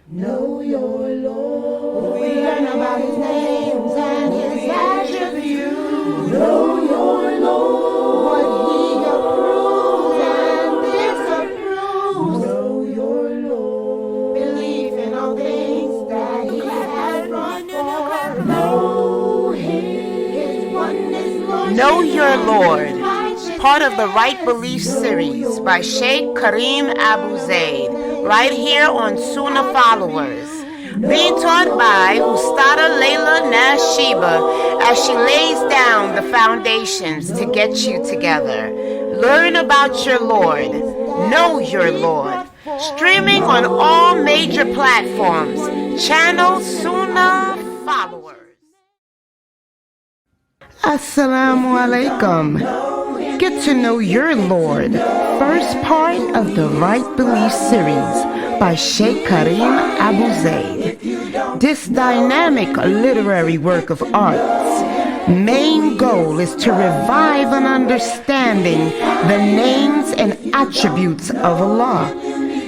Know your Lord. We learn about his names and his attributes. Know your Lord. What he approves and disapproves. Know your Lord. Believe in all things that he has brought forth. Know his oneness, Lord. Know Your Lord, part of the Right Belief series by Sheikh Kareem Abu Zaid, right here on Sunnahfollowers. Being taught by Ustada Layla Nashiba as she lays down the foundations to get you together. Learn about your Lord. Know your Lord. Streaming on all major platforms. Channel Sunnahfollowers. Assalamu alaikum. Get to know your Lord. First part of the Right Belief series by Sheikh Kareem Abu Zaid. This dynamic literary work of art's main goal is to revive an understanding the names and attributes of Allah.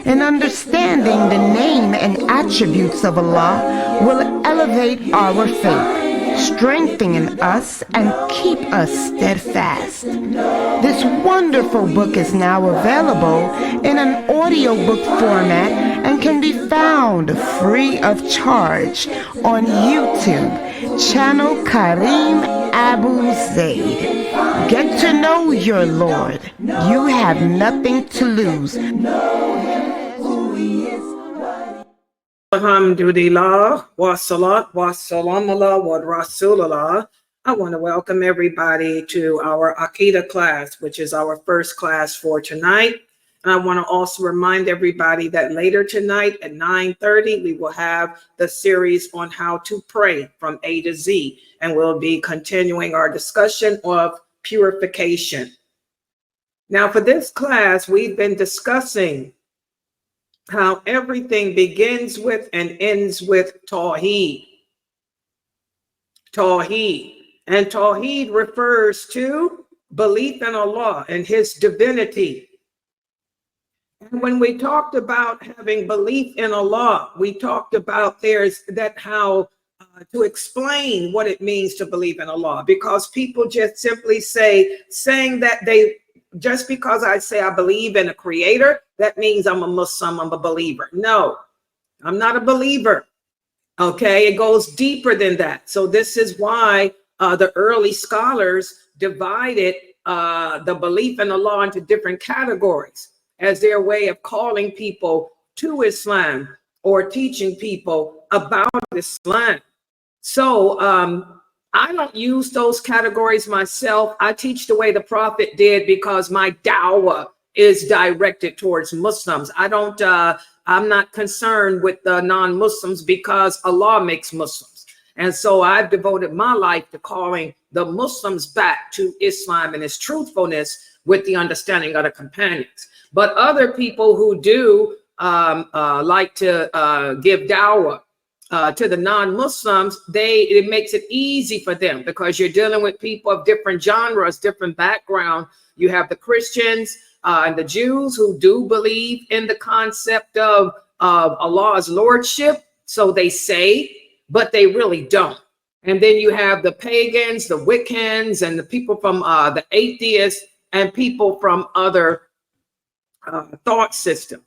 And understanding the name and attributes of Allah will elevate our faith, strengthen us, and keep us steadfast. This wonderful book is now available in an audiobook format and can be found free of charge on YouTube, channel Kareem Abu Zaid. Get to know your Lord. You have nothing to lose. Alhamdulillah, wa salat, wa salam Allah, wa Rasulullah. I want to welcome everybody to our Aqidah class, which is our first class for tonight. And I want to also remind everybody that later tonight at 9:30, we will have the series on how to pray from A to Z. And we'll be continuing our discussion of purification. Now, for this class, we've been discussing how everything begins with and ends with Tawheed. Tawheed. And Tawheed refers to belief in Allah and his divinity. And when we talked about having belief in Allah, we talked about how to explain what it means to believe in Allah, because people just simply saying that just because I say I believe in a creator, that means I'm a Muslim, I'm a believer. No, I'm not a believer. Okay, it goes deeper than that. So this is why the early scholars divided the belief in Allah into different categories as their way of calling people to Islam or teaching people about Islam. So I don't use those categories myself. I teach the way the Prophet did because my da'wah is directed towards Muslims. I'm not concerned with the non-Muslims because Allah makes Muslims. And so I've devoted my life to calling the Muslims back to Islam and its truthfulness with the understanding of the companions. But other people who do like to give da'wah to the non-Muslims, it makes it easy for them because you're dealing with people of different genres, different background. You have the Christians and the Jews who do believe in the concept of Allah's lordship, so they say, but they really don't. And then you have the pagans, the Wiccans, and the people from the atheists and people from other thought systems.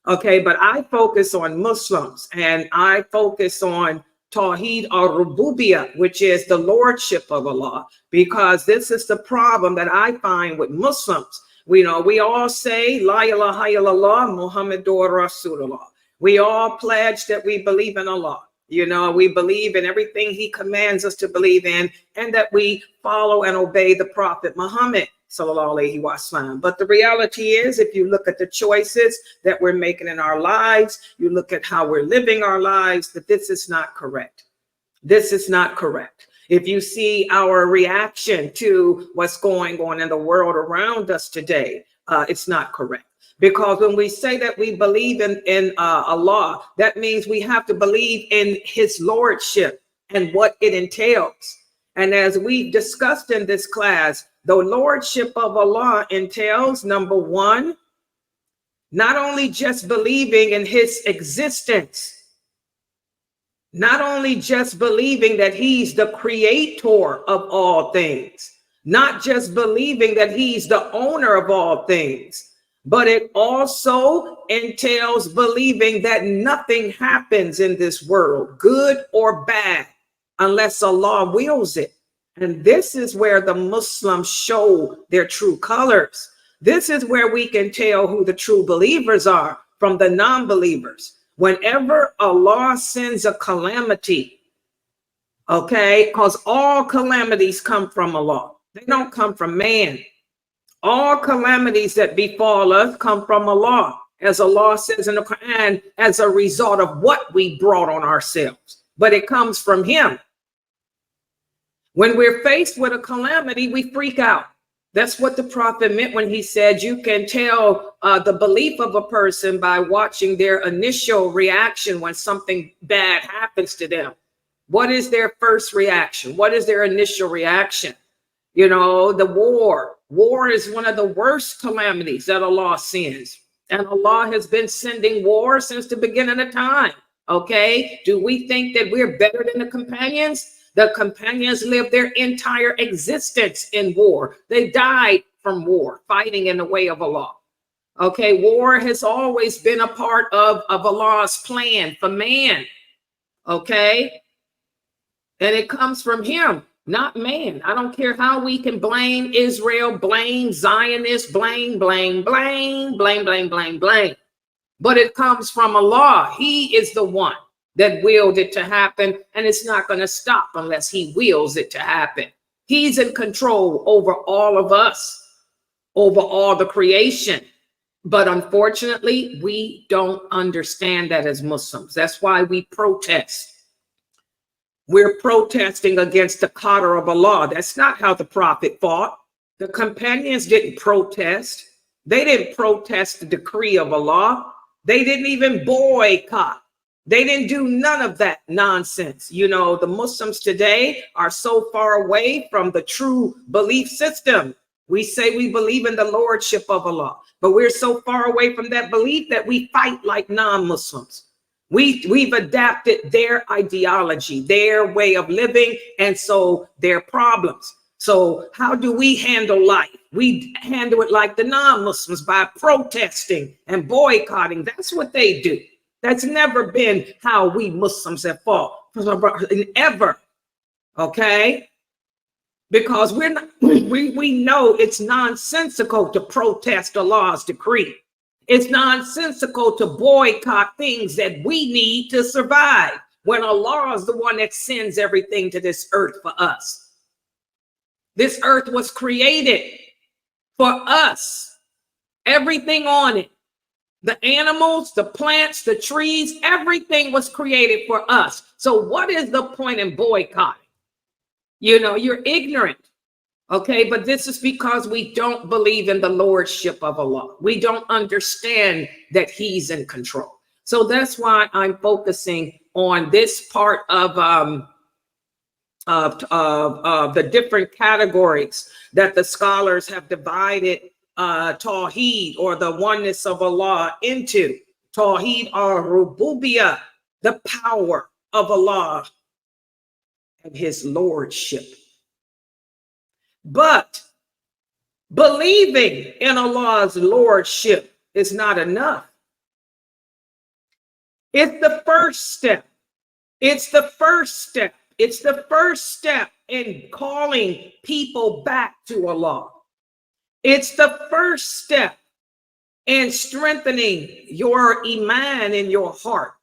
Okay, but I focus on Muslims and I focus on Tawheed al-Rububiyyah, which is the Lordship of Allah, because this is the problem that I find with Muslims. We all say, La ilaha illallah, Muhammadur Rasulullah. We all pledge that we believe in Allah. We believe in everything he commands us to believe in, and that we follow and obey the Prophet Muhammad sallallahu alaihi wasallam. But the reality is, if you look at the choices that we're making in our lives, you look at how we're living our lives, that this is not correct. This is not correct. If you see our reaction to what's going on in the world around us today, it's not correct. Because when we say that we believe in Allah, that means we have to believe in his lordship and what it entails. And as we discussed in this class, the lordship of Allah entails, number one, not only just believing in his existence, Not only just believing that he's the creator of all things, not just believing that he's the owner of all things, but it also entails believing that nothing happens in this world, good or bad, unless Allah wills it. And this is where the Muslims show their true colors. This is where we can tell who the true believers are from the non-believers. Whenever Allah sends a calamity, okay, because all calamities come from Allah. They don't come from man. All calamities that befall us come from Allah, as Allah says in the Quran, as a result of what we brought on ourselves. But it comes from him. When we're faced with a calamity, we freak out. That's what the Prophet meant when he said you can tell the belief of a person by watching their initial reaction when something bad happens to them. What is their first reaction? What is their initial reaction? You know, the war. War is one of the worst calamities that Allah sends. And Allah has been sending war since the beginning of time. Okay? Do we think that we're better than the companions? The companions lived their entire existence in war. They died from war, fighting in the way of Allah. Okay? War has always been a part of Allah's plan for man. Okay? And it comes from him. Not man. I don't care how we can blame Israel, blame Zionists, blame. But it comes from Allah. He is the one that willed it to happen, and it's not going to stop unless he wills it to happen. He's in control over all of us, over all the creation. But unfortunately, we don't understand that as Muslims. That's why we protest. We're protesting against the qadr of Allah. That's not how the Prophet fought. The companions didn't protest. They didn't protest the decree of Allah. They didn't even boycott. They didn't do none of that nonsense. You know, the Muslims today are so far away from the true belief system. We say we believe in the Lordship of Allah, but we're so far away from that belief that we fight like non-Muslims. We've adapted their ideology, their way of living, and so their problems. So how do we handle life? We handle it like the non-Muslims, by protesting and boycotting. That's what they do. That's never been how we Muslims have fought ever. Okay? Because we know it's nonsensical to protest Allah's decree. It's nonsensical to boycott things that we need to survive when Allah is the one that sends everything to this earth for us. This earth was created for us. Everything on it. The animals, the plants, the trees, everything was created for us. So what is the point in boycotting? You know, you're ignorant. Okay, but this is because we don't believe in the Lordship of Allah. We don't understand that he's in control. So that's why I'm focusing on this part of the different categories that the scholars have divided Tawheed, or the oneness of Allah, into. Tawheed al-Rububiyyah, the power of Allah and his lordship. But believing in Allah's lordship is not enough. It's the first step. It's the first step. It's the first step in calling people back to Allah. It's the first step in strengthening your iman in your heart.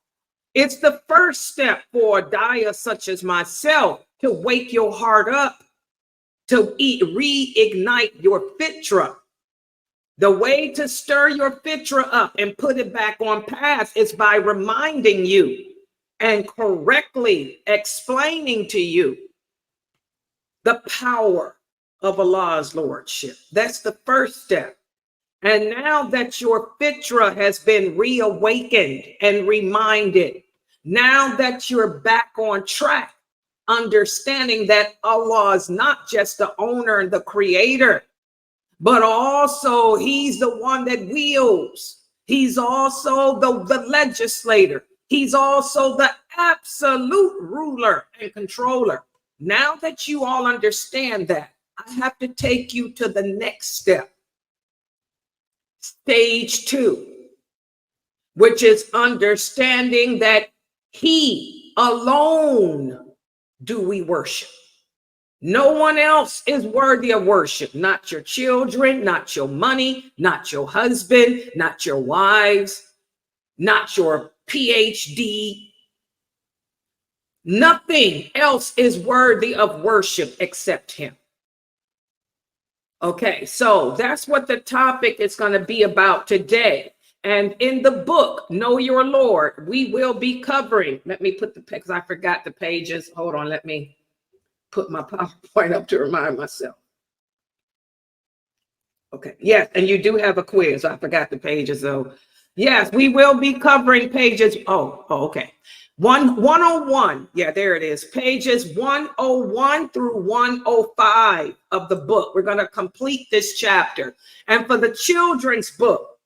It's the first step for a daya such as myself to wake your heart up, to reignite your fitra. The way to stir your fitra up and put it back on path is by reminding you and correctly explaining to you the power of Allah's lordship. That's the first step. And now that your fitra has been reawakened and reminded, now that you're back on track, understanding that Allah is not just the owner and the creator, but also he's the one that wills. He's also the legislator. He's also the absolute ruler and controller. Now that you all understand that, I have to take you to the next step. Stage 2, which is understanding that he alone do we worship. No one else is worthy of worship. Not your children, not your money, not your husband, not your wives, not your PhD. Nothing else is worthy of worship except him. Okay, so that's what the topic is going to be about today. And in the book, Know Your Lord, we will be covering, let me put the, because I forgot the pages. Hold on, let me put my PowerPoint up to remind myself. Okay, yes, and you do have a quiz. I forgot the pages though. Yes, we will be covering pages. Okay. 101. Yeah, there it is. Pages 101 through 105 of the book. We're going to complete this chapter. And for the children's book,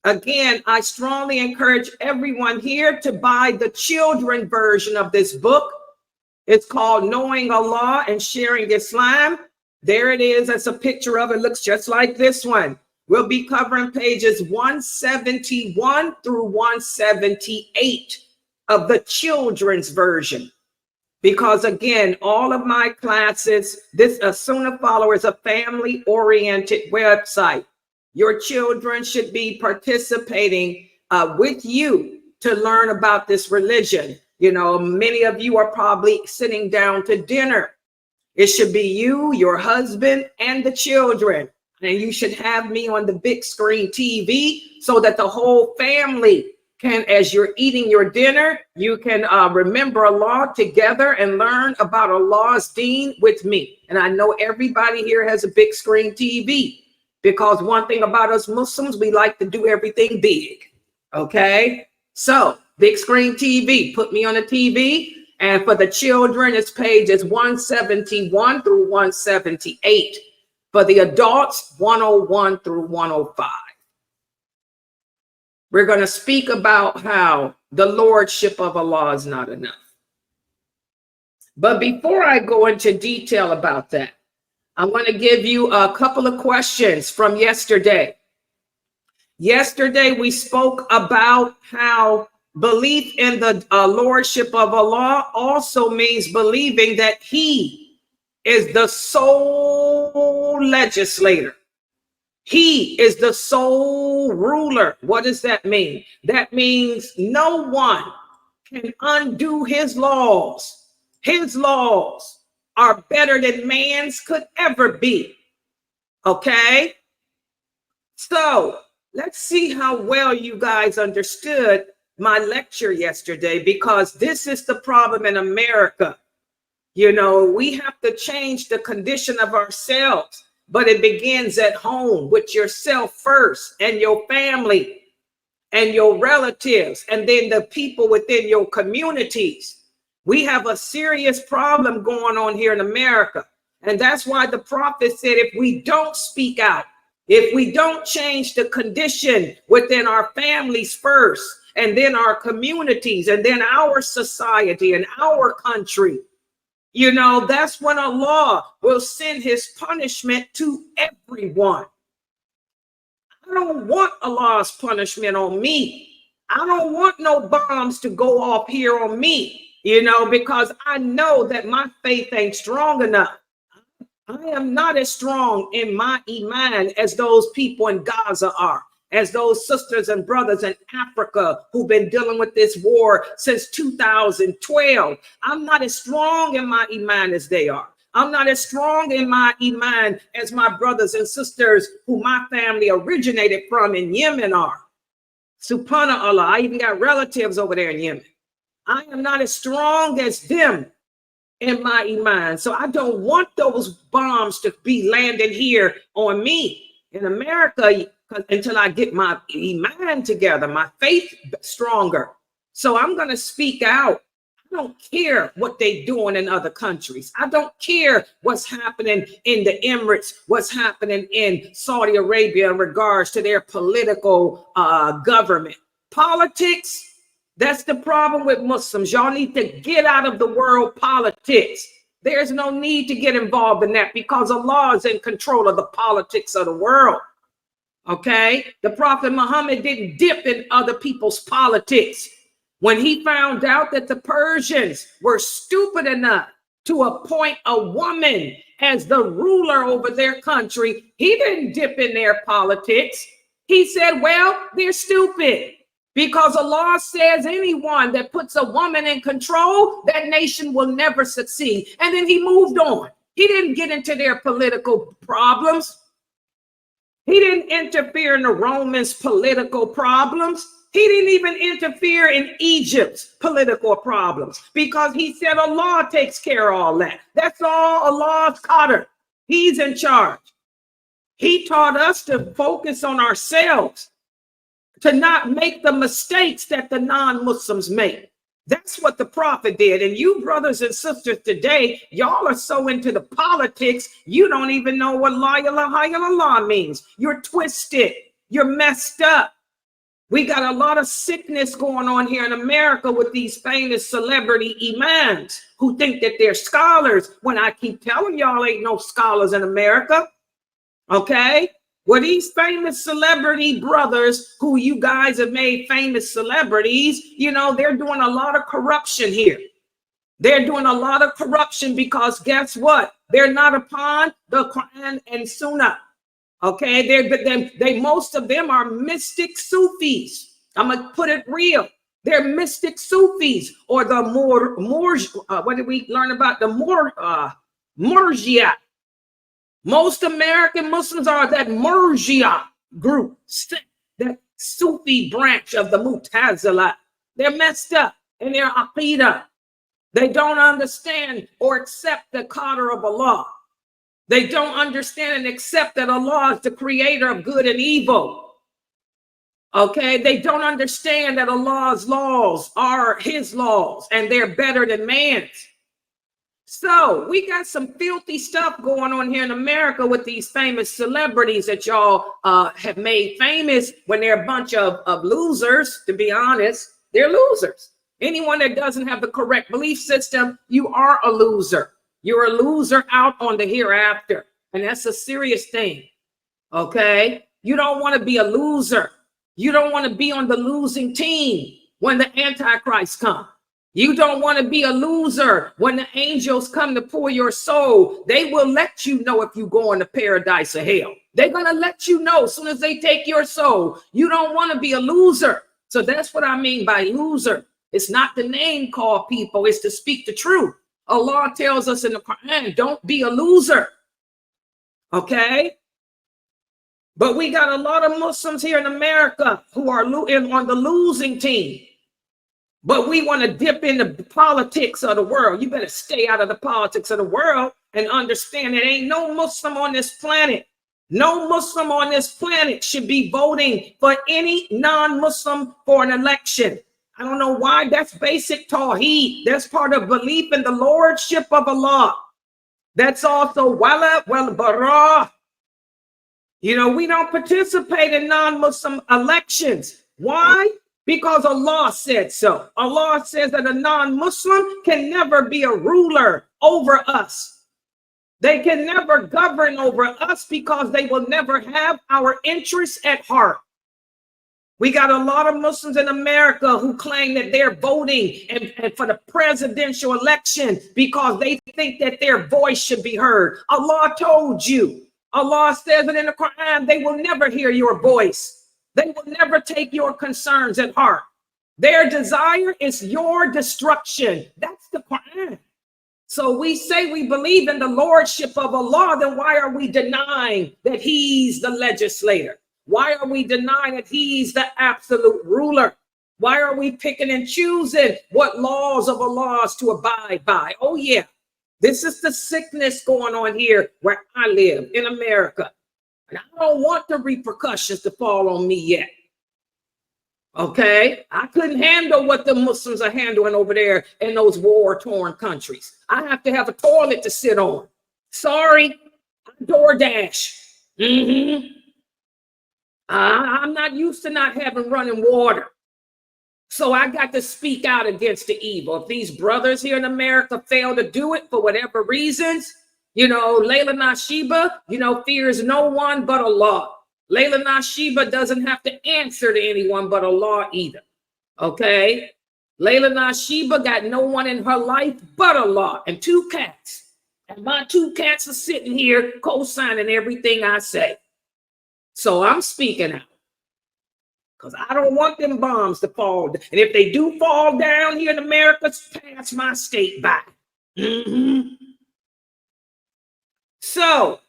again, I strongly encourage everyone here to buy the children version of this book. It's called Knowing Allah and Sharing Islam. There it is. That's a picture of it. Looks just like this one. We'll be covering pages 171 through 178 of the children's version. Because again, all of my classes, this Sunnahfollowers is a family-oriented website. Your children should be participating with you to learn about this religion. You know, many of you are probably sitting down to dinner. It should be you, your husband, and the children. And you should have me on the big screen TV so that the whole family can, as you're eating your dinner, you can remember Allah together and learn about Allah's deen with me. And I know everybody here has a big screen TV, because one thing about us Muslims, we like to do everything big. Okay, so big screen TV, put me on the TV. And for the children, it's pages 171 through 178. For the adults, 101 through 105. We're going to speak about how the Lordship of Allah is not enough. But before I go into detail about that, I want to give you a couple of questions from yesterday. Yesterday, we spoke about how belief in the Lordship of Allah also means believing that he is the sole legislator. He is the sole ruler. What does that mean? That means no one can undo his laws. His laws are better than man's could ever be. Okay? So let's see how well you guys understood my lecture yesterday, because this is the problem in America. You know, we have to change the condition of ourselves, but it begins at home with yourself first, and your family and your relatives, and then the people within your communities. We have a serious problem going on here in America. And that's why the prophet said, if we don't speak out, if we don't change the condition within our families first, and then our communities, and then our society and our country, you know, that's when Allah will send his punishment to everyone. I don't want Allah's punishment on me. I don't want no bombs to go off here on me, you know, because I know that my faith ain't strong enough. I am not as strong in my iman as those people in Gaza are, as those sisters and brothers in Africa who've been dealing with this war since 2012. I'm not as strong in my iman as they are. I'm not as strong in my iman as my brothers and sisters who my family originated from in Yemen are. Subhanallah, I even got relatives over there in Yemen. I am not as strong as them in my iman. So I don't want those bombs to be landing here on me in America until I get my iman together, my faith stronger. So I'm going to speak out. I don't care what they're doing in other countries. I don't care what's happening in the Emirates, what's happening in Saudi Arabia in regards to their political government. Politics That's the problem with Muslims. Y'all need to get out of the world politics. There's no need to get involved in that because Allah is in control of the politics of the world. Okay? The Prophet Muhammad didn't dip in other people's politics. When he found out that the Persians were stupid enough to appoint a woman as the ruler over their country, he didn't dip in their politics. He said, well, they're stupid because Allah says anyone that puts a woman in control, that nation will never succeed. And then he moved on. He didn't get into their political problems. He didn't interfere in the Romans' political problems. He didn't even interfere in Egypt's political problems because he said Allah takes care of all that. That's all Allah's Qadr. He's in charge. He taught us to focus on ourselves, to not make the mistakes that the non-Muslims make. That's what the Prophet did. And you brothers and sisters today, y'all are so into the politics, you don't even know what La ilaha illallah means. You're twisted. You're messed up. We got a lot of sickness going on here in America with these famous celebrity imams who think that they're scholars when I keep telling y'all ain't no scholars in America. Okay? Well, these famous celebrity brothers who you guys have made famous celebrities, you know, they're doing a lot of corruption here. They're doing a lot of corruption because guess what? They're not upon the Quran and Sunnah. Okay, they most of them are mystic Sufis. I'm gonna put it real. They're mystic Sufis or the more what did we learn about the Murjia? Most American Muslims are that Murjia group, that Sufi branch of the Mu'tazila. They're messed up in their aqidah. They don't understand or accept the Qadr of Allah. They don't understand and accept that Allah is the creator of good and evil. Okay, they don't understand that Allah's laws are his laws and they're better than man's. So we got some filthy stuff going on here in America with these famous celebrities that y'all have made famous when they're a bunch of losers, to be honest. They're losers. Anyone that doesn't have the correct belief system, you are a loser. You're a loser out on the hereafter. And that's a serious thing. Okay? You don't want to be a loser. You don't want to be on the losing team when the Antichrist comes. You don't want to be a loser when the angels come to pull your soul. They will let you know if you go into paradise or hell. They're going to let you know as soon as they take your soul. You don't want to be a loser. So that's what I mean by loser. It's not the name call people. It's to speak the truth. Allah tells us in the Quran, don't be a loser. Okay? But we got a lot of Muslims here in America who are on the losing team. But we want to dip in the politics of the world. You better stay out of the politics of the world and understand that ain't no Muslim on this planet. No Muslim on this planet should be voting for any non-Muslim for an election. I don't know why. That's basic Tawheed. That's part of belief in the Lordship of Allah. That's also wala wal bara. You know, we don't participate in non-Muslim elections. Why? Because Allah said so. Allah says that a non-Muslim can never be a ruler over us. They can never govern over us because they will never have our interests at heart. We got a lot of Muslims in America who claim that they're voting and for the presidential election because they think that their voice should be heard. Allah told you. Allah says it in the Quran, they will never hear your voice. They will never take your concerns at heart. Their desire is your destruction. That's the Quran. So we say we believe in the Lordship of Allah, then why are we denying that he's the legislator? Why are we denying that he's the absolute ruler? Why are we picking and choosing what laws of Allah is to abide by? Oh yeah, this is the sickness going on here where I live in America. And I don't want the repercussions to fall on me yet. Okay, I couldn't handle what the Muslims are handling over there in those war-torn countries. I have to have a toilet to sit on. Sorry, DoorDash. I'm not used to not having running water. So I got to speak out against the evil. If these brothers here in America fail to do it for whatever reasons, Layla Nashiba, fears no one but Allah. Layla Nashiba doesn't have to answer to anyone but Allah either. Okay? Layla Nashiba got no one in her life but Allah and 2 cats. And my 2 cats are sitting here co-signing everything I say. So I'm speaking out. Because I don't want them bombs to fall. And if they do fall down here in America, pass my state by. So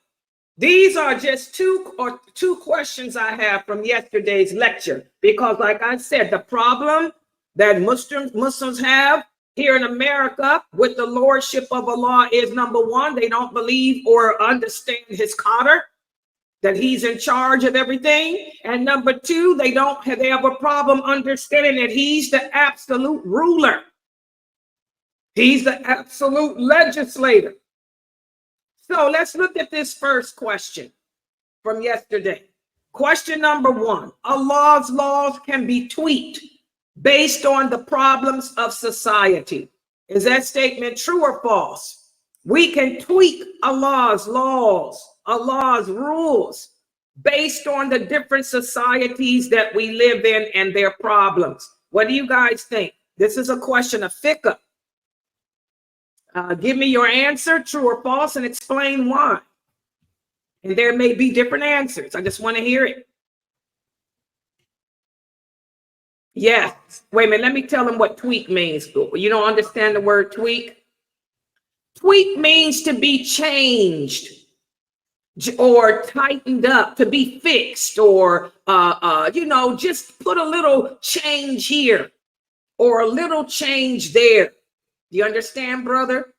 these are just two questions I have from yesterday's lecture. Because like I said, the problem that Muslims have here in America with the Lordship of Allah is, number one, they don't believe or understand his qadr, that he's in charge of everything. And number two, they have a problem understanding that he's the absolute ruler. He's the absolute legislator. So let's look at this first question from yesterday. Question number 1, Allah's laws can be tweaked based on the problems of society. Is that statement true or false? We can tweak Allah's laws, Allah's rules, based on the different societies that we live in and their problems. What do you guys think? This is a question of fiqh. Give me your answer, true or false, and explain why. And there may be different answers. I just want to hear it. Yes. Wait a minute. Let me tell them what tweak means. You don't understand the word tweak? Tweak means to be changed or tightened up, to be fixed, or just put a little change here or a little change there. You understand, brother?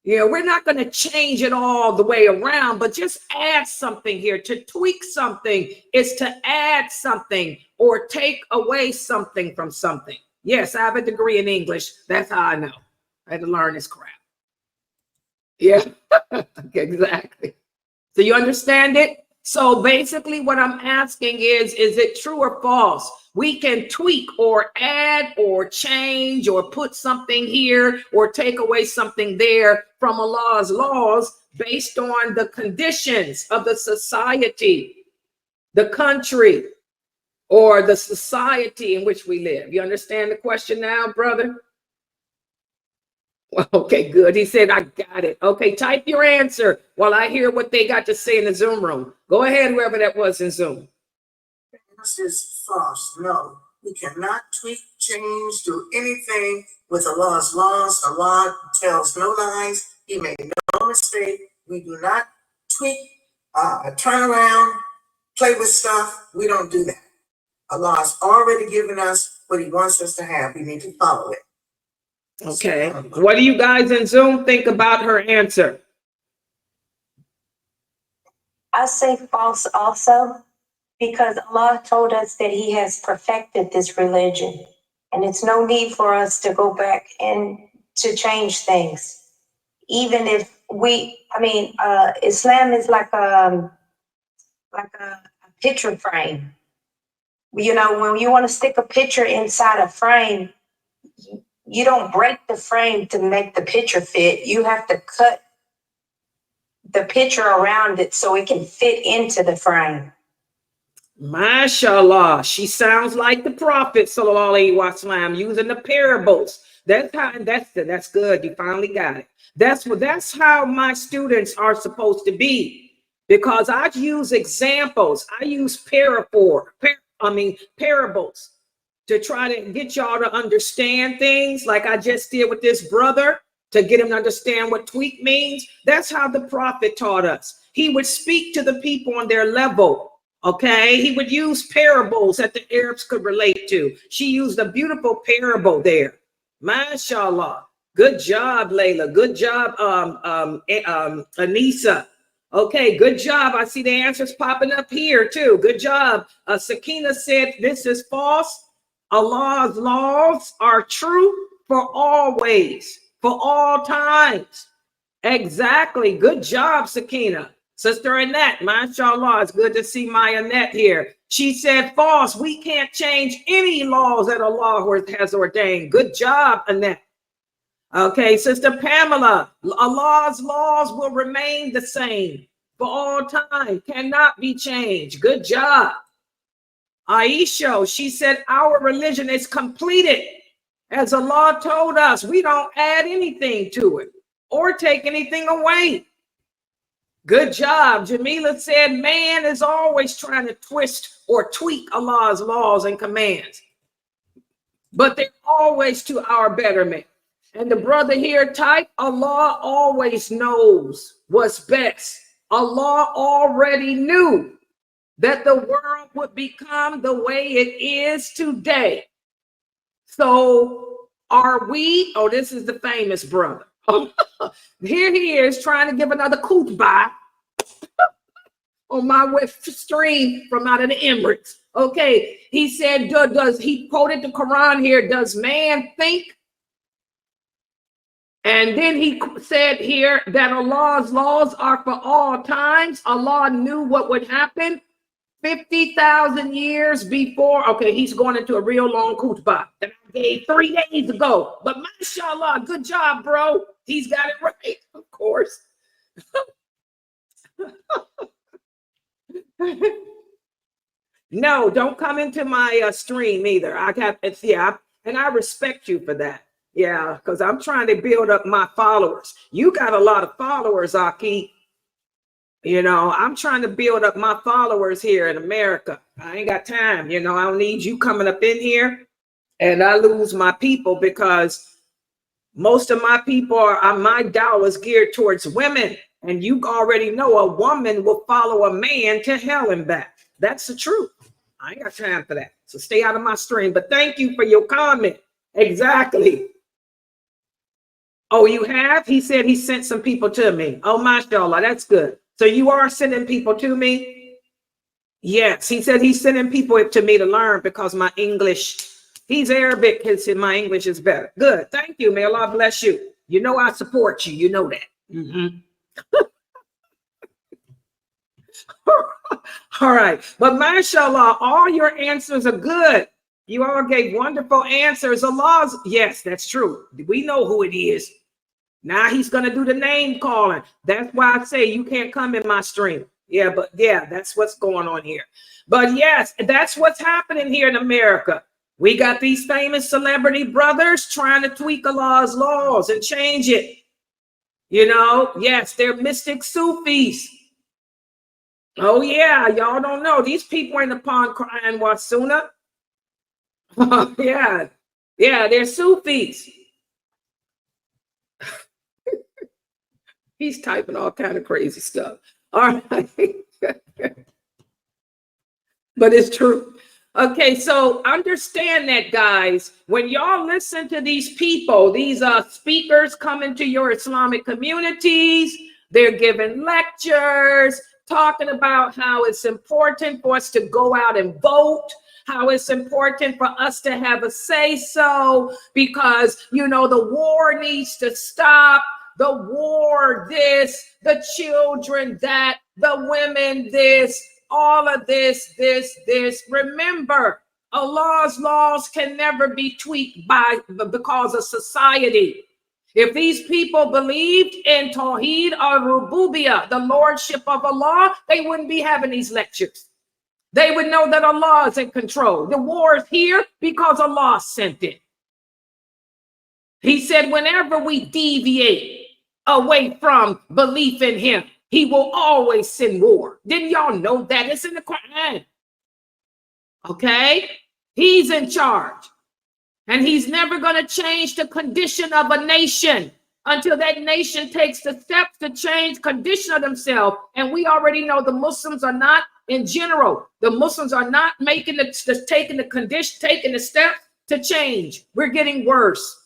We're not going to change it all the way around, but just add something here. To tweak something is to add something or take away something from something. Yes, I have a degree in English. That's how I know. I had to learn this crap. Yeah, exactly. So you understand it? So basically what I'm asking is it true or false? We can tweak or add or change or put something here or take away something there from Allah's laws based on the conditions of the society, the country, or the society in which we live. You understand the question now, brother? Okay, good. He said, I got it. Okay, type your answer while I hear what they got to say in the Zoom room. Go ahead, whoever that was in Zoom. This is false. No, we cannot tweak, change, do anything with Allah's laws. Allah tells no lies. He made no mistake. We do not tweak, turn around, play with stuff. We don't do that. Allah's already given us what he wants us to have. We need to follow it. Okay. What do you guys in Zoom think about her answer? I say false also, because Allah told us that he has perfected this religion, and it's no need for us to go back and to change things. Even if Islam is like a picture frame. When you want to stick a picture inside a frame, you don't break the frame to make the picture fit. You have to cut the picture around it so it can fit into the frame. MashaAllah, she sounds like the Prophet Sallallahu Alaihi Wasallam using the parables. That's good. You finally got it. That's how my students are supposed to be, because I use examples. I use parables to try to get y'all to understand things, like I just did with this brother, to get him to understand what tweak means. That's how the Prophet taught us. He would speak to the people on their level. Okay, he would use parables that the Arabs could relate to. She used a beautiful parable there. MashaAllah. Good job, Layla. Good job, Anissa. Okay, good job. I see the answers popping up here too. Good job. Sakina said this is false. Allah's laws are true for always, for all times. Exactly. Good job, Sakina. Sister Annette, mashallah, it's good to see my Annette here. She said, false, we can't change any laws that Allah has ordained. Good job, Annette. Okay, Sister Pamela, Allah's laws will remain the same for all time, cannot be changed. Good job. Aisha, she said, our religion is completed. As Allah told us, we don't add anything to it or take anything away. Good job. Jamila said, man is always trying to twist or tweak Allah's laws and commands, but they're always to our betterment. And the brother here typed, Allah always knows what's best. Allah already knew that the world would become the way it is today. So are we, oh, this is the famous brother. Here he is trying to give another khutbah on my stream from out of the Emirates. Okay, he said, he quoted the Quran here, does man think? And then he said here that Allah's laws are for all times. Allah knew what would happen 50,000 years before. Okay, he's going into a real long khutbah that I gave 3 days ago. But mashallah, good job, bro. He's got it right, of course. No, don't come into my stream either. I got it's and I respect you for that. Yeah, because I'm trying to build up my followers. You got a lot of followers, Aki. You know, I'm trying to build up my followers here in America. I ain't got time. You know, I don't need you coming up in here and I lose my people because most of my people are my dawah is geared towards women. And you already know a woman will follow a man to hell and back. That's the truth. I ain't got time for that. So stay out of my stream. But thank you for your comment. Exactly. Oh, you have? He said he sent some people to me. Oh, mashallah, that's good. So you are sending people to me? Yes, he said he's sending people to me to learn because my English, he's Arabic, my English is better. Good, thank you, may Allah bless you. You know I support you, you know that. All right, but mashallah, all your answers are good. You all gave wonderful answers. Allah's, yes, that's true. We know who it is. Now he's going to do the name calling. That's why I say you can't come in my stream. Yeah, but yeah, that's what's going on here. But yes, that's what's happening here in America. We got these famous celebrity brothers trying to tweak Allah's laws and change it. You know, yes, they're mystic Sufis. Oh yeah, y'all don't know. These people ain't upon Quran wa Sunnah. Yeah, they're Sufis. He's typing all kind of crazy stuff. All right. But it's true. Okay, so understand that, guys. When y'all listen to these people, these speakers coming to your Islamic communities, they're giving lectures, talking about how it's important for us to go out and vote, how it's important for us to have a say-so, because, you know, the war needs to stop. The war, this, the children, that, the women, this, all of this. Remember, Allah's laws can never be tweaked because of society. If these people believed in Tawheed or Rububiyyah, the Lordship of Allah, they wouldn't be having these lectures. They would know that Allah is in control. The war is here because Allah sent it. He said, whenever we deviate away from belief in him, he will always send war. Didn't y'all know that? It's in the Quran. Okay? He's in charge. And he's never going to change the condition of a nation until that nation takes the steps to change condition of themselves. And we already know the Muslims are not, in general, the Muslims are not taking the steps to change. We're getting worse.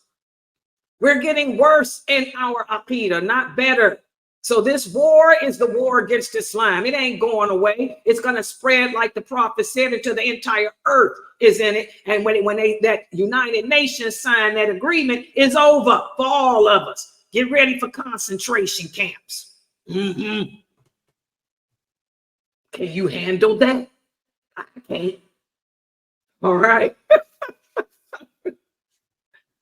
We're getting worse in our aqidah, not better. So this war is the war against Islam. It ain't going away. It's going to spread, like the prophet said, until the entire earth is in it. And when that United Nations sign that agreement, is over for all of us. Get ready for concentration camps. Can you handle that? I can't. All right.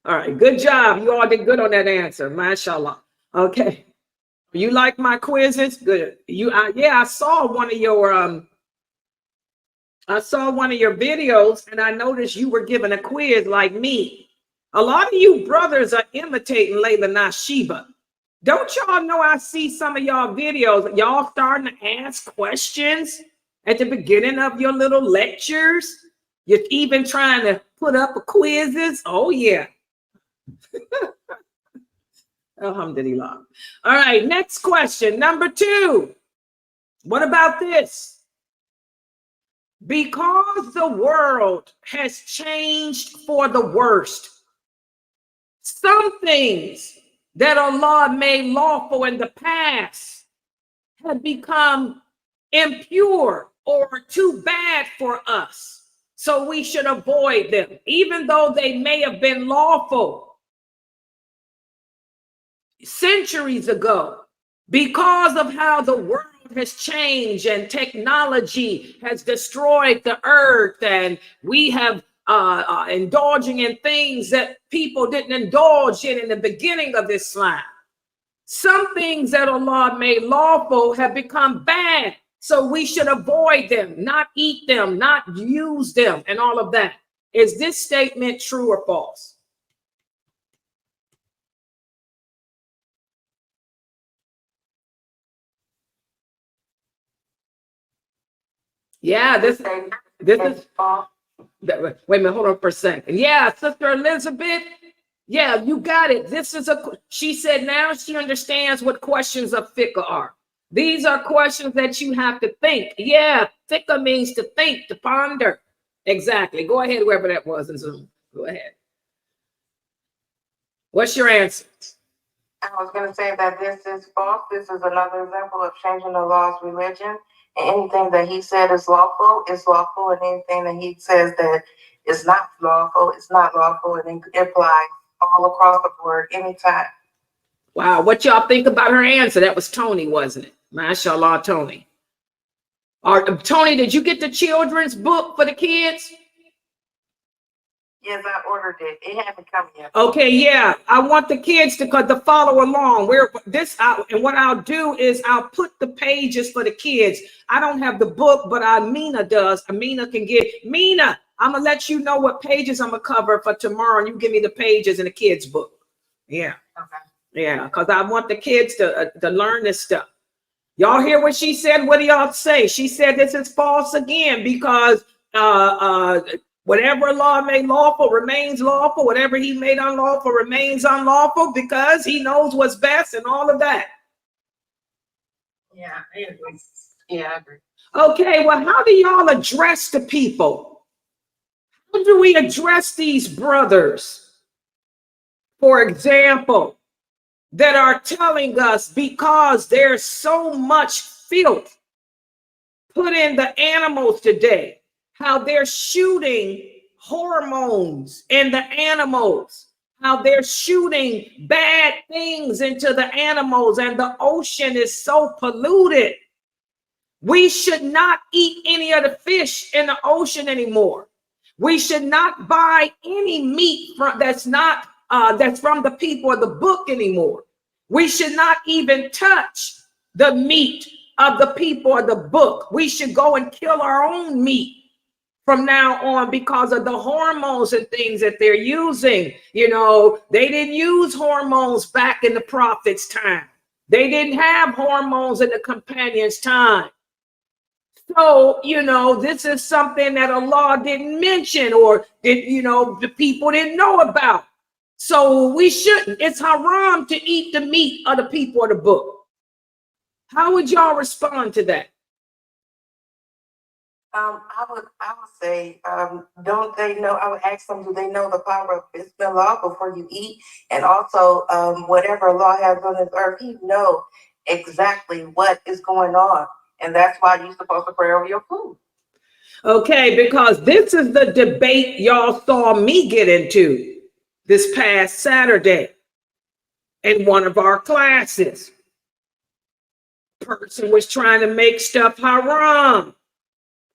All right. Good job. You all did good on that answer. MashaAllah. Okay. You like my quizzes? Good. Yeah, I saw one of your videos, and I noticed you were giving a quiz like me. A lot of you brothers are imitating Layla Nashiba. Don't y'all know I see some of y'all videos, y'all starting to ask questions at the beginning of your little lectures? You're even trying to put up quizzes. Oh, yeah. Alhamdulillah. All right, next question, number 2. What about this? Because the world has changed for the worst, some things that Allah made lawful in the past have become impure or too bad for us. So we should avoid them, even though they may have been lawful centuries ago. Because of how the world has changed and technology has destroyed the earth, and we have indulging in things that people didn't indulge in the beginning of Islam. Some things that Allah made lawful have become bad, so we should avoid them, not eat them, not use them, and all of that. Is this statement true or false? Yeah, this is false. Wait a minute, hold on for a second. Yeah, Sister Elizabeth. Yeah, you got it. She said now she understands what questions of fiqh are. These are questions that you have to think. Yeah, fiqh means to think, to ponder. Exactly. Go ahead, whoever that was in Zoom. Go ahead. What's your answer? I was going to say that this is false. This is another example of changing the law's religion. Anything that he said is lawful, and anything that he says that is not lawful, it's not lawful, and it applies all across the board anytime. Wow, what y'all think about her answer? That was Tony, wasn't it? MashaAllah, Tony. Tony, did you get the children's book for the kids? Yes, I ordered it. It hasn't come yet. Okay, yeah. I want the kids to follow along. And what I'll do is I'll put the pages for the kids. I don't have the book, but Amina does. Amina can get. Mina, I'm gonna let you know what pages I'm gonna cover for tomorrow, and you give me the pages in the kids' book. Yeah. Okay. Yeah, because I want the kids to learn this stuff. Y'all hear what she said? What do y'all say? She said this is false again because whatever Allah made lawful remains lawful. Whatever he made unlawful remains unlawful because he knows what's best and all of that. Yeah, I agree. Yeah, I agree. Okay, well, how do y'all address the people? How do we address these brothers, for example, that are telling us because there's so much filth put in the animals today, how they're shooting hormones in the animals, how they're shooting bad things into the animals, and the ocean is so polluted. We should not eat any of the fish in the ocean anymore. We should not buy any meat that's from the people of the book anymore. We should not even touch the meat of the people of the book. We should go and kill our own meat from now on because of the hormones and things that they're using. You know, they didn't use hormones back in the prophet's time. They didn't have hormones in the companions' time. So, you know, this is something that Allah didn't mention or the people didn't know about. So we shouldn't. It's haram to eat the meat of the people of the book. How would y'all respond to that? I would say, don't they know? I would ask them, do they know the power of Bismillah before you eat? And also, whatever Allah has on this earth, He knows exactly what is going on. And that's why you're supposed to pray over your food. Okay, because this is the debate y'all saw me get into this past Saturday in one of our classes. person was trying to make stuff haram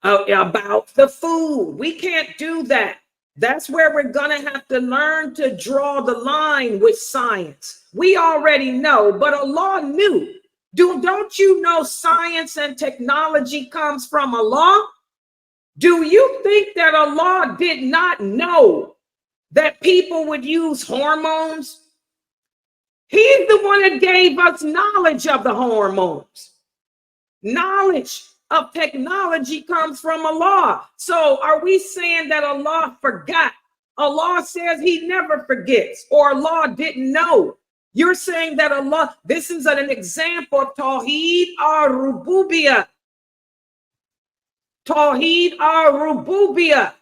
about the food. We can't do that. That's where we're going to have to learn to draw the line with science. We already know, but Allah knew. Don't you know science and technology comes from Allah? Do you think that Allah did not know that people would use hormones? He's the one that gave us knowledge of the hormones. Knowledge of technology comes from Allah. So are we saying that Allah forgot? Allah says he never forgets, or Allah didn't know. You're saying that Allah, this is an example of Tawheed al-Rububiyah. Tawheed al-Rububiyah.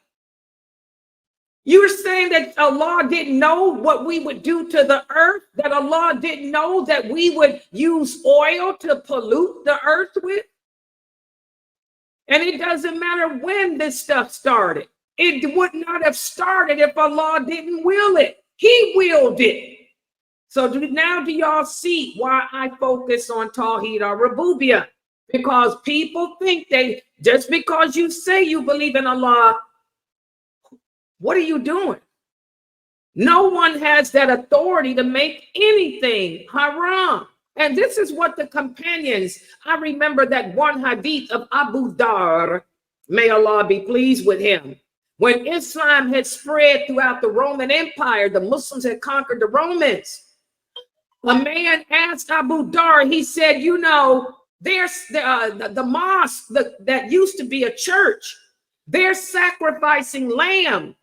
You're saying that Allah didn't know what we would do to the earth, that Allah didn't know that we would use oil to pollute the earth with? And it doesn't matter when this stuff started. It would not have started if Allah didn't will it. He willed it. So now do y'all see why I focus on Tawheed al-Rububiyah? Because people think just because you say you believe in Allah, what are you doing? No one has that authority to make anything haram. And this is what the companions, I remember that one hadith of Abu Dar, may Allah be pleased with him. When Islam had spread throughout the Roman Empire, the Muslims had conquered the Romans. A man asked Abu Dar, he said, you know, there's the mosque that used to be a church. They're sacrificing lamb.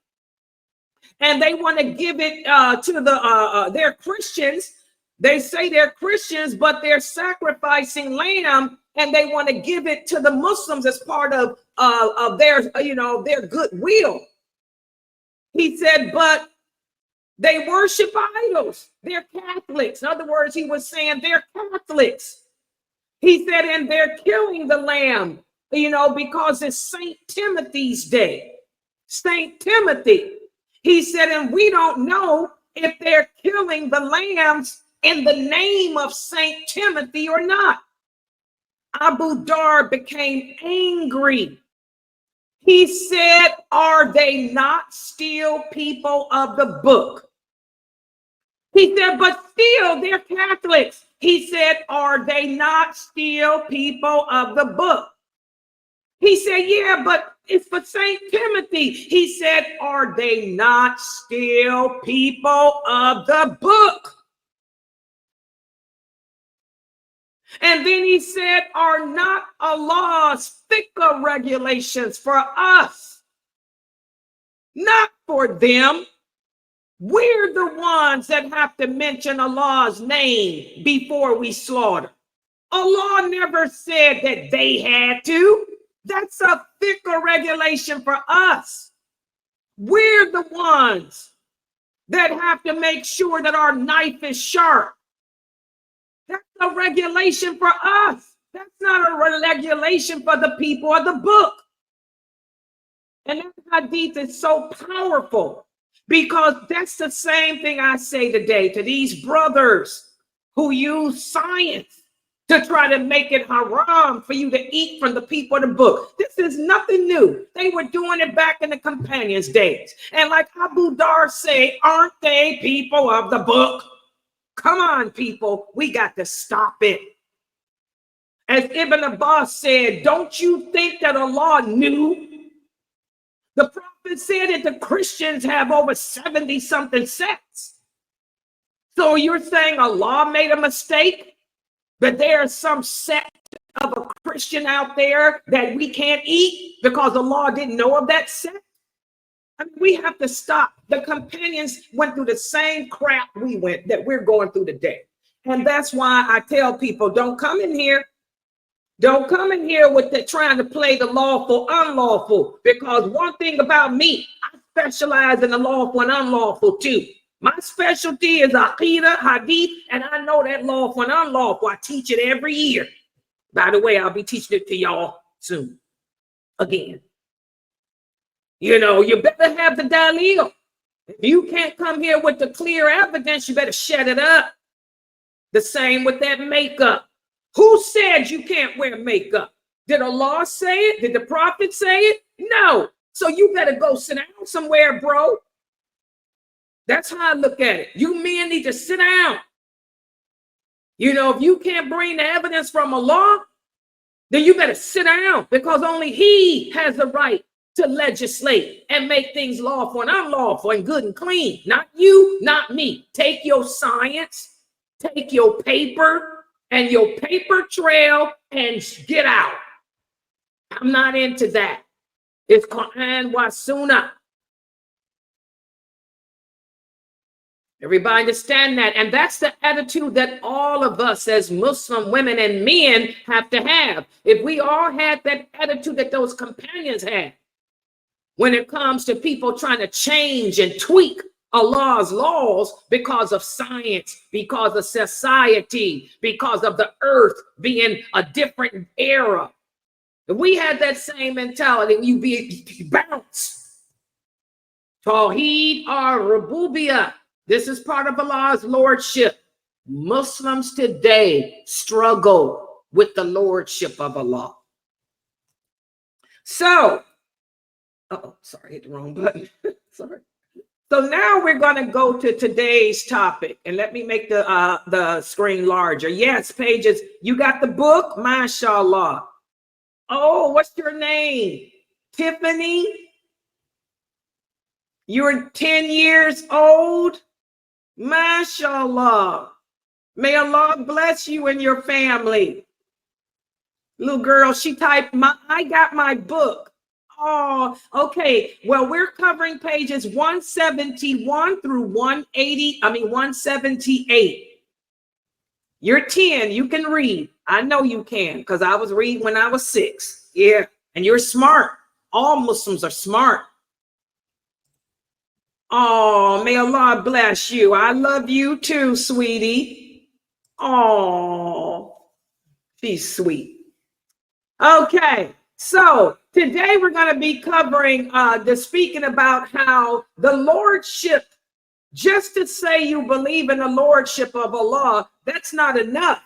And they want to give it to they're Christians. They say they're Christians, but they're sacrificing lamb, and they want to give it to the Muslims as part of their, their goodwill. He said, but they worship idols. They're Catholics. In other words, he was saying they're Catholics. He said, and they're killing the lamb, because it's St. Timothy's day. St. Timothy. He said, and we don't know if they're killing the lambs in the name of St. Timothy or not. Abu Dar became angry. He said, are they not still people of the book? He said, but still they're Catholics. He said, are they not still people of the book? He said, yeah, but it's for St. Timothy. He said, are they not still people of the book? And then he said, are not Allah's fiqh regulations for us? Not for them. We're the ones that have to mention Allah's name before we slaughter. Allah never said that they had to. That's a fiqh regulation for us. We're the ones that have to make sure that our knife is sharp. That's a regulation for us. That's not a regulation for the people of the book. And that hadith is so powerful because that's the same thing I say today to these brothers who use science to try to make it haram for you to eat from the people of the book. This is nothing new. They were doing it back in the companions' days. And like Abu Dar say, aren't they people of the book? Come on, people. We got to stop it. As Ibn Abbas said, don't you think that Allah knew? The prophet said that the Christians have over 70-something sects. So you're saying Allah made a mistake? But there's some sect of a Christian out there that we can't eat because Allah didn't know of that sect? I mean, we have to stop. The companions went through the same crap that we're going through today. And that's why I tell people, don't come in here. Don't come in here with trying to play the lawful, unlawful. Because one thing about me, I specialize in the lawful and unlawful too. My specialty is Aqidah, Hadith, and I know that lawful and unlawful. I teach it every year. By the way, I'll be teaching it to y'all soon. Again. You better have the dalil. If you can't come here with the clear evidence, you better shut it up. The same with that makeup. Who said you can't wear makeup? Did Allah say it? Did the prophet say it? No. So you better go sit down somewhere, bro. That's how I look at it. You men need to sit down. You know, if you can't bring the evidence from Allah, then you better sit down, because only He has the right to legislate and make things lawful and unlawful and good and clean. Not you, not me. Take your science, take your paper and your paper trail and get out. I'm not into that. It's Quran wa Sunnah. Everybody understand that? And that's the attitude that all of us as Muslim women and men have to have. If we all had that attitude that those companions had, when it comes to people trying to change and tweak Allah's laws because of science, because of society, because of the earth being a different era. If we had that same mentality, you'd be bounce. Tawheed ar-Rububiyah. This is part of Allah's lordship. Muslims today struggle with the lordship of Allah. So, sorry, hit the wrong button. Sorry. So now we're going to go to today's topic, and let me make the screen larger. Yes, pages. You got the book, mashallah. Oh, what's your name? Tiffany? You're 10 years old? Mashallah. May Allah bless you and your family. Little girl, she typed, I got my book. Oh, okay. Well, we're covering pages 171 through 178. You're 10, you can read. I know you can, because I was reading when I was 6. Yeah, and you're smart. All Muslims are smart. Oh, may Allah bless you. I love you too, sweetie. Oh, she's sweet. Okay, so today we're going to be covering speaking about how the lordship, just to say you believe in the lordship of Allah, that's not enough.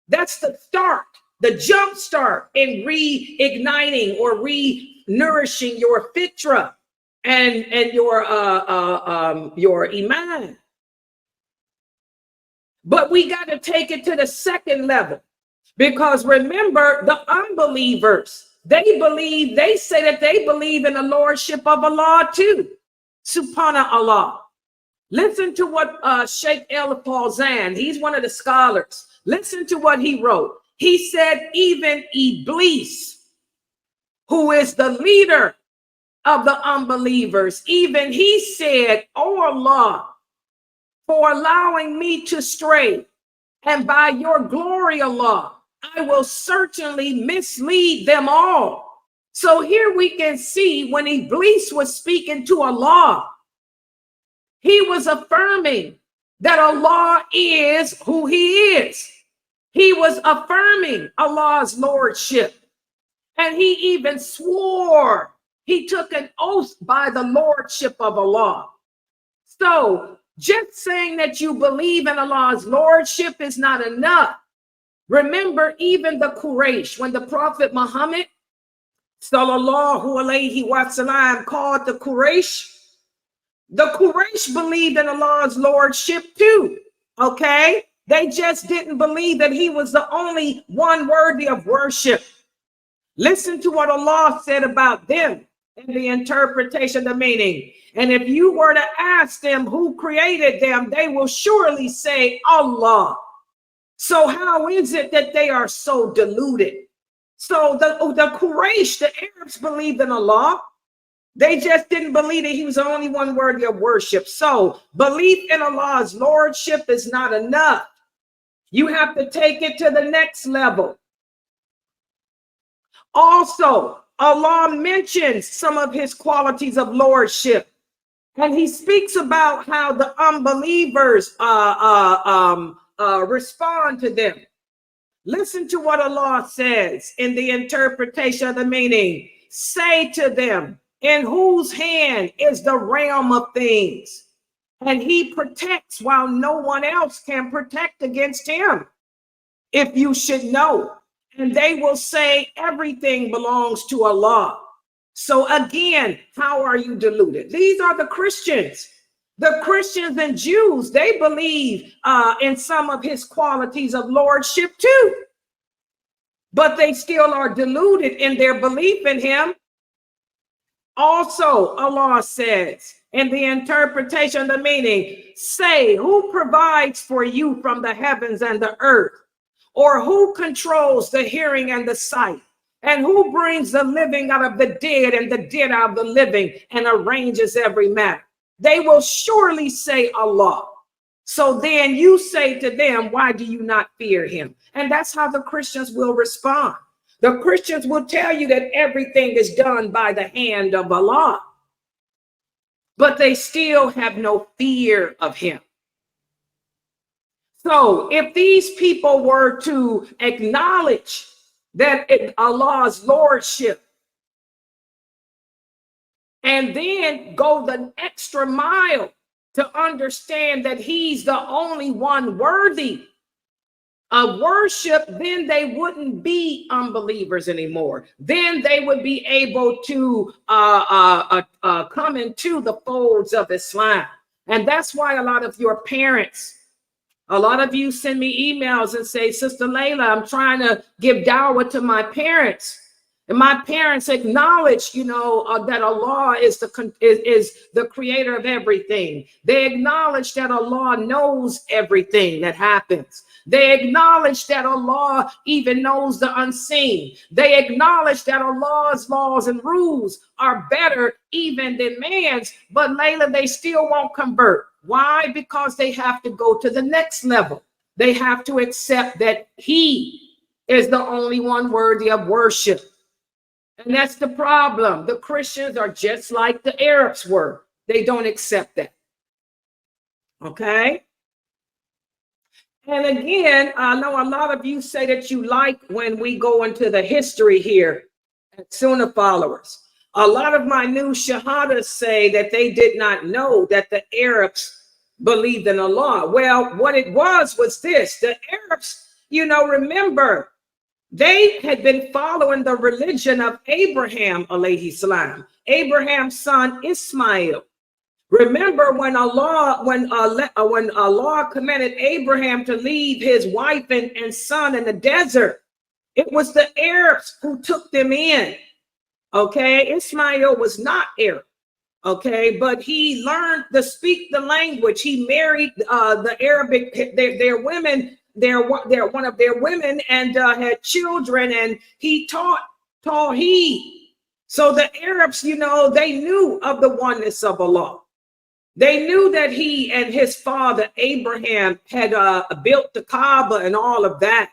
That's the start, the jump start in reigniting or re-nourishing your fitra and your iman. But we got to take it to the second level, because remember, the unbelievers, they say that they believe in the lordship of Allah too. Subhanallah. Listen to what Sheikh El-Fawzan, he's one of the scholars. Listen to what he wrote. He said, even Iblis, who is the leader of the unbelievers, even he said, "Oh Allah, for allowing me to stray, and by your glory, Allah, I will certainly mislead them all." So here we can see when Iblis was speaking to Allah, he was affirming that Allah is who He is. He was affirming Allah's lordship. And he even swore, he took an oath by the lordship of Allah. So just saying that you believe in Allah's lordship is not enough. Remember, even the Quraysh, when the Prophet Muhammad sallallahu alayhi wasallam called the Quraysh believed in Allah's lordship too. Okay? They just didn't believe that He was the only one worthy of worship. Listen to what Allah said about them in the interpretation of the meaning. And if you were to ask them who created them, they will surely say Allah. So how is it that they are so deluded? So the Quraysh, the Arabs, believed in Allah. They just didn't believe that He was the only one worthy of worship. So belief in Allah's lordship is not enough. You have to take it to the next level. Also, Allah mentions some of His qualities of lordship, and He speaks about how the unbelievers respond to them. Listen to what Allah says in the interpretation of the meaning. Say to them, in whose hand is the realm of things, and He protects while no one else can protect against Him. if you should know. And they will say everything belongs to Allah. So again, how are you deluded? These are the Christians. The Christians and Jews, they believe in some of his qualities of lordship too. But they still are deluded in their belief in him. Also, Allah says in the interpretation of the meaning, say, who provides for you from the heavens and the earth? Or who controls the hearing and the sight? And who brings the living out of the dead and the dead out of the living and arranges every matter? They will surely say Allah. So then you say to them, why do you not fear him? And that's how the Christians will respond. The Christians will tell you that everything is done by the hand of Allah, but they still have no fear of him. So if these people were to acknowledge that Allah's lordship and then go the extra mile to understand that he's the only one worthy of worship, then they wouldn't be unbelievers anymore. Then they would be able to come into the folds of Islam. And that's why a lot of your parents, a lot of you send me emails and say, Sister Layla, I'm trying to give dawah to my parents. And my parents acknowledge, that Allah is the creator of everything. They acknowledge that Allah knows everything that happens. They acknowledge that Allah even knows the unseen. They acknowledge that Allah's laws and rules are better even than man's. But Layla, they still won't convert. Why? Because they have to go to the next level. They have to accept that he is the only one worthy of worship. And that's the problem. The Christians are just like the Arabs were. They don't accept that. Okay? And again, I know a lot of you say that you like when we go into the history here at Sunnahfollowers. A lot of my new shahadas say that they did not know that the Arabs believed in Allah. Well, what it was this. The Arabs, remember, they had been following the religion of Abraham, alayhi salam, Abraham's son Ismail. Remember when Allah commanded Abraham to leave his wife and son in the desert, it was the Arabs who took them in. Okay, Ismail was not Arab. Okay, but he learned to speak the language. He married the Arabic, their women. They're one of their women, and had children, and he taught Tawheed. So the Arabs, they knew of the oneness of Allah. They knew that he and his father Abraham had built the Kaaba and all of that,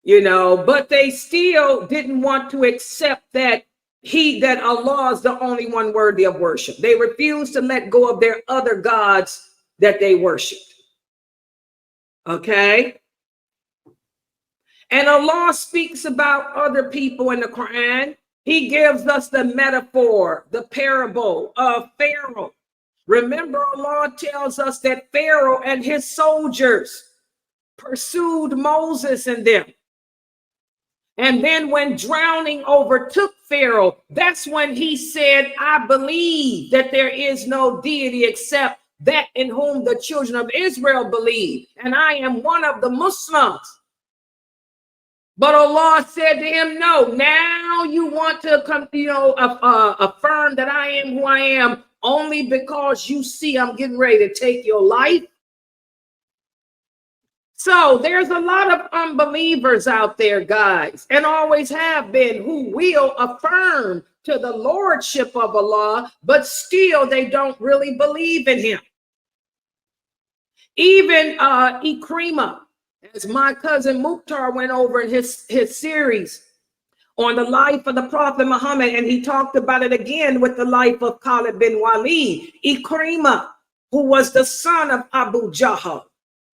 but they still didn't want to accept that Allah is the only one worthy of worship. They refused to let go of their other gods that they worshiped. Okay. And Allah speaks about other people in the Quran. He gives us the metaphor, the parable of Pharaoh. Remember, Allah tells us that Pharaoh and his soldiers pursued Moses and them. And then when drowning overtook Pharaoh, that's when he said, I believe that there is no deity except that in whom the children of Israel believe, and I am one of the Muslims. But Allah said to him, no, now you want to come, affirm that I am who I am only because you see I'm getting ready to take your life. So there's a lot of unbelievers out there, guys, and always have been, who will affirm to the lordship of Allah, but still they don't really believe in him. Even Ikrimah, as my cousin Mukhtar went over in his series on the life of the Prophet Muhammad, and he talked about it again with the life of Khalid bin Walid. Ikrimah, who was the son of Abu Jahl.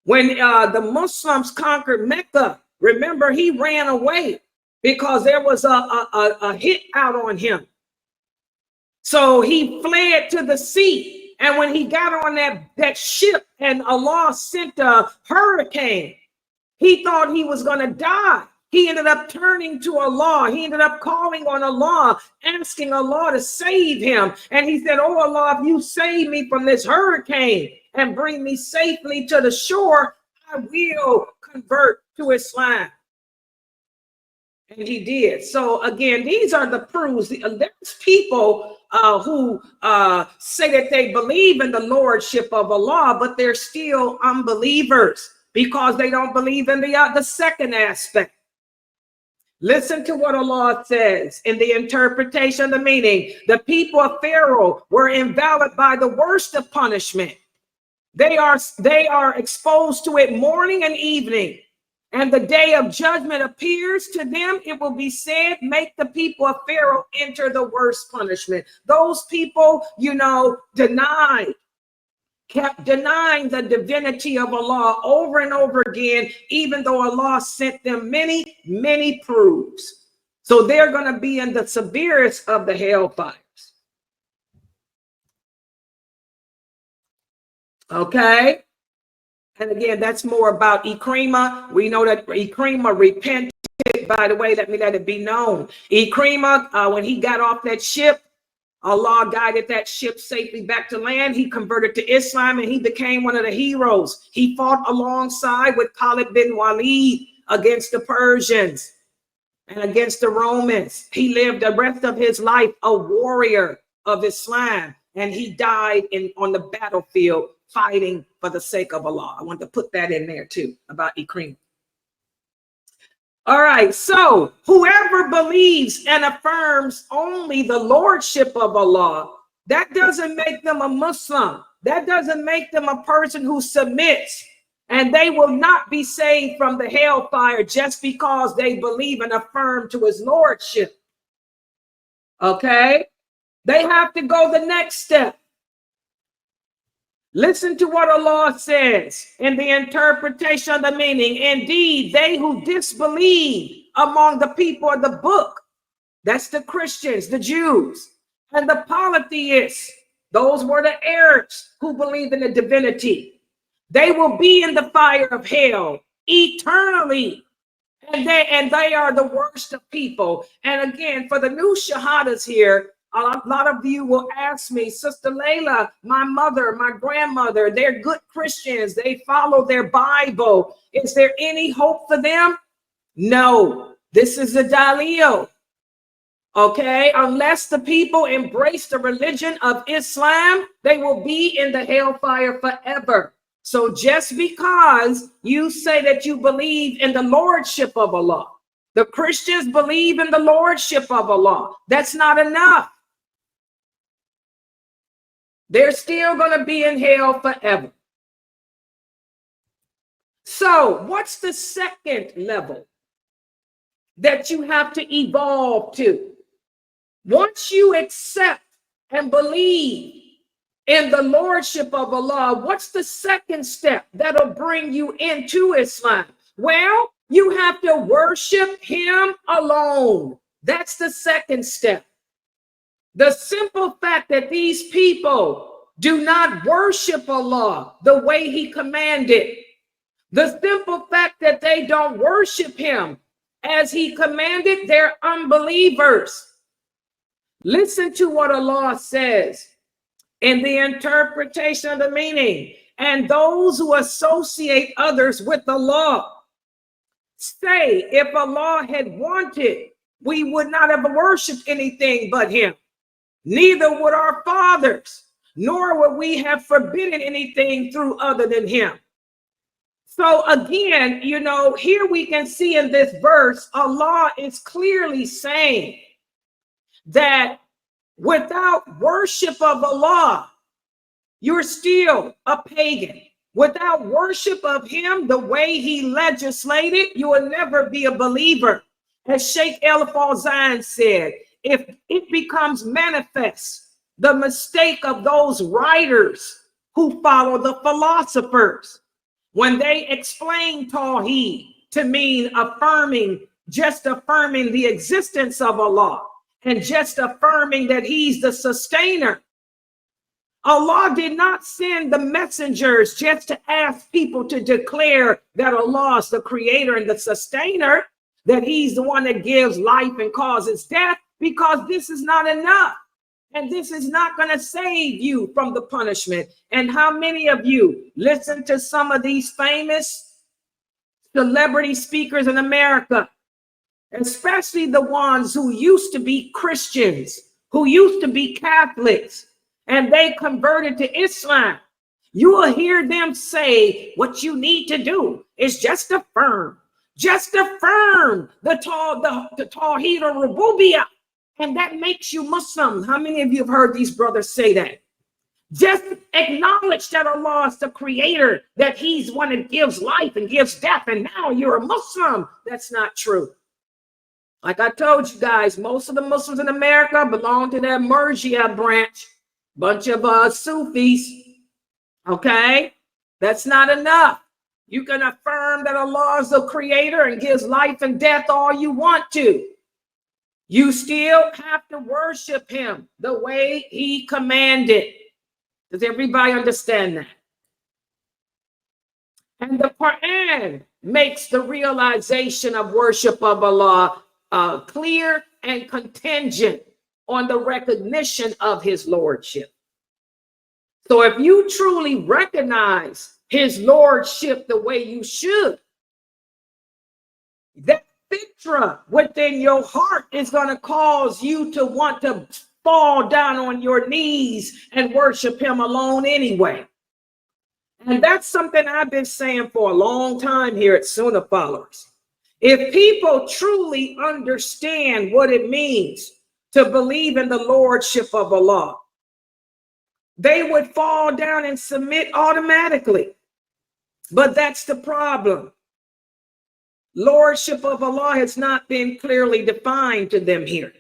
When the Muslims conquered Mecca, remember, he ran away because there was a hit out on him. So he fled to the sea, And when he got on that ship and Allah sent a hurricane, he thought he was going to die. He ended up turning to Allah. He ended up calling on Allah, asking Allah to save him. And he said, oh Allah, if you save me from this hurricane and bring me safely to the shore, I will convert to Islam. And he did. So again, these are the proofs. There's people who say that they believe in the Lordship of Allah, but they're still unbelievers because they don't believe in the second aspect. Listen to what Allah says in the interpretation of the meaning. The people of Pharaoh were invalid by the worst of punishment. They are exposed to it morning and evening. And the day of judgment appears to them, it will be said, make the people of Pharaoh enter the worst punishment. Those people, kept denying the divinity of Allah over and over again, even though Allah sent them many, many proofs. So they're going to be in the severest of the hellfires. Okay? And again, that's more about Ikrimah. We know that Ikrimah repented. By the way, let it be known. Ikrimah, when he got off that ship, Allah guided that ship safely back to land. He converted to Islam and he became one of the heroes. He fought alongside with Khalid bin Walid against the Persians and against the Romans. He lived the rest of his life a warrior of Islam, and he died on the battlefield fighting for the sake of Allah. I want to put that in there too about Ikrimah. All right, so whoever believes and affirms only the Lordship of Allah, that doesn't make them a Muslim. That doesn't make them a person who submits, and they will not be saved from the hellfire just because they believe and affirm to his Lordship. Okay? They have to go the next step. Listen to what Allah says in the interpretation of the meaning. Indeed, they who disbelieve among the people of the book, that's the Christians, the Jews, and the polytheists, those were the Arabs who believe in the divinity. They will be in the fire of hell eternally. And they are the worst of people. And again, for the new shahadas here, a lot of you will ask me, Sister Layla, my mother, my grandmother, they're good Christians. They follow their Bible. Is there any hope for them? No, this is a dalil. Okay, unless the people embrace the religion of Islam, they will be in the hellfire forever. So just because you say that you believe in the Lordship of Allah, the Christians believe in the Lordship of Allah, that's not enough. They're still going to be in hell forever. So what's the second level that you have to evolve to? Once you accept and believe in the Lordship of Allah, what's the second step that'll bring you into Islam? Well, you have to worship him alone. That's the second step. The simple fact that these people do not worship Allah the way he commanded, the simple fact that they don't worship him as he commanded, they're unbelievers. Listen to what Allah says in the interpretation of the meaning. And those who associate others with Allah say, if Allah had wanted, we would not have worshipped anything but him. Neither would our fathers, nor would we have forbidden anything through other than him. So again, here we can see in this verse, Allah is clearly saying that without worship of Allah, you're still a pagan. Without worship of him, the way he legislated, you will never be a believer. As Sheikh El-Fawzan said, if it becomes manifest, the mistake of those writers who follow the philosophers, when they explain Tawheed to mean just affirming the existence of Allah and just affirming that he's the sustainer, Allah did not send the messengers just to ask people to declare that Allah is the creator and the sustainer, that he's the one that gives life and causes death, because this is not enough. And this is not going to save you from the punishment. And how many of you listen to some of these famous celebrity speakers in America, especially the ones who used to be Christians, who used to be Catholics, and they converted to Islam? You will hear them say, what you need to do is just affirm the Tawheed or Rububiyyah, and that makes you Muslim. How many of you have heard these brothers say that? Just acknowledge that Allah is the creator, that he's one that gives life and gives death, and now you're a Muslim. That's not true. Like I told you guys, most of the Muslims in America belong to that Murji'a branch, bunch of Sufis. Okay, that's not enough. You can affirm that Allah is the creator and gives life and death all you want to. You still have to worship him the way he commanded. Does everybody understand that? And the Quran makes the realization of worship of Allah clear and contingent on the recognition of his lordship. So if you truly recognize his lordship the way you should, that fitra within your heart is going to cause you to want to fall down on your knees and worship him alone anyway. And that's something I've been saying for a long time here at Sunnahfollowers. If people truly understand what it means to believe in the lordship of Allah, they would fall down and submit automatically. But that's the problem. Lordship of Allah has not been clearly defined to them here.